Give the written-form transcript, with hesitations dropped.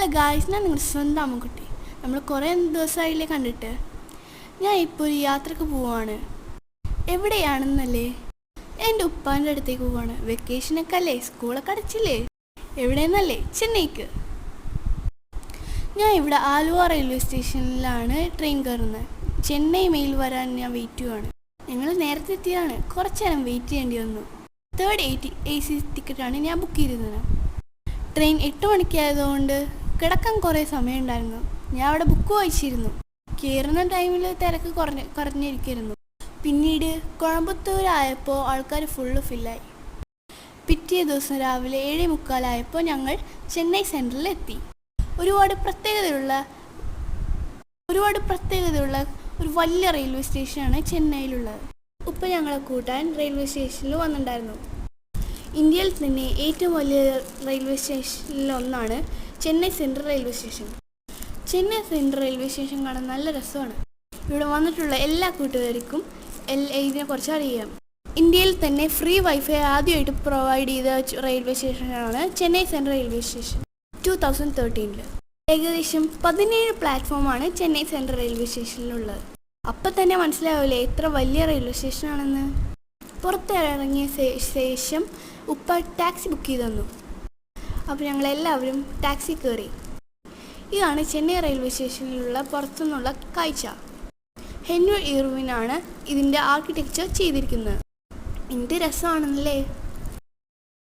Hello guys, ഞാൻ നിങ്ങളുടെ സ്വന്തം അമ്മക്കുട്ടി. നമ്മൾ കുറേ ദിവസമായില്ലേ കണ്ടിട്ട്. ഞാൻ ഇപ്പോൾ ഒരു യാത്രക്ക് പോവാണ്. എവിടെയാണെന്നല്ലേ? എൻ്റെ ഉപ്പാൻ്റെ അടുത്തേക്ക് പോവാണ്. വെക്കേഷനൊക്കെ അല്ലേ, സ്കൂളൊക്കെ അടച്ചില്ലേ. എവിടെയെന്നല്ലേ? ചെന്നൈക്ക്. ഞാൻ ഇവിടെ ആലുവ റെയിൽവേ സ്റ്റേഷനിലാണ് ട്രെയിൻ കയറുന്നത്. ചെന്നൈ മെയിൽ വരാൻ ഞാൻ വെയിറ്റ് ചെയ്യുവാണ്. ഞങ്ങൾ നേരത്തെ എത്തിയതാണ്, കുറച്ച് നേരം വെയിറ്റ് ചെയ്യേണ്ടി വന്നു. 3rd AC ടിക്കറ്റാണ് ഞാൻ ബുക്ക് ചെയ്തിരുന്നത്. ട്രെയിൻ 8 മണിക്കായതുകൊണ്ട് കിടക്കാൻ കുറേ സമയമുണ്ടായിരുന്നു. ഞാൻ അവിടെ ബുക്ക് വായിച്ചിരുന്നു. കയറുന്ന ടൈമിൽ തിരക്ക് കുറഞ്ഞിരിക്കുന്നു. പിന്നീട് കോയമ്പത്തൂരായപ്പോൾ ആൾക്കാർ ഫുള്ള് ഫില്ലായി. പിറ്റേ ദിവസം രാവിലെ 7:45 ഞങ്ങൾ ചെന്നൈ സെൻട്രലിലെത്തി. ഒരുപാട് പ്രത്യേകതയുള്ള ഒരു വലിയ റെയിൽവേ സ്റ്റേഷനാണ് ചെന്നൈയിലുള്ളത്. ഉപ്പ ഞങ്ങളെ കൂട്ടാൻ റെയിൽവേ സ്റ്റേഷനിൽ വന്നിട്ടുണ്ടായിരുന്നു. ഇന്ത്യയിൽ തന്നെ ഏറ്റവും വലിയ റെയിൽവേ സ്റ്റേഷനിലൊന്നാണ് Chennai central railway station. Chennai central railway station കാണാൻ നല്ല രസമാണ്. ഇവിടെ വന്നിട്ടുള്ള എല്ലാ കൂട്ടുകാർക്കും ഇതിനെക്കുറിച്ച് അറിയാം. ഇന്ത്യയിൽ തന്നെ ഫ്രീ വൈഫൈ ആദ്യമായിട്ട് പ്രൊവൈഡ് ചെയ്ത റെയിൽവേ സ്റ്റേഷനാണ് ചെന്നൈ സെൻട്രൽ റെയിൽവേ സ്റ്റേഷൻ. 2013 ഏകദേശം 17 പ്ലാറ്റ്ഫോമാണ് ചെന്നൈ സെൻട്രൽ റെയിൽവേ സ്റ്റേഷനിലുള്ളത്. അപ്പം തന്നെ മനസ്സിലാവില്ലേ എത്ര വലിയ റെയിൽവേ സ്റ്റേഷനാണെന്ന്. പുറത്തിറങ്ങിയ ശേഷം ഉപ്പ ടാക്സി ബുക്ക് ചെയ്ത് തന്നു. അപ്പോൾ ഞങ്ങളെല്ലാവരും ടാക്സി കയറി. ഇതാണ് ചെന്നൈ റെയിൽവേ സ്റ്റേഷനിലുള്ള പുറത്തുനിന്നുള്ള കാഴ്ച. ഹെൻറി ഇർവിനാണ് ഇതിൻ്റെ ആർക്കിടെക്ചർ ചെയ്തിരിക്കുന്നത്. എന്ത് രസമാണെന്നല്ലേ.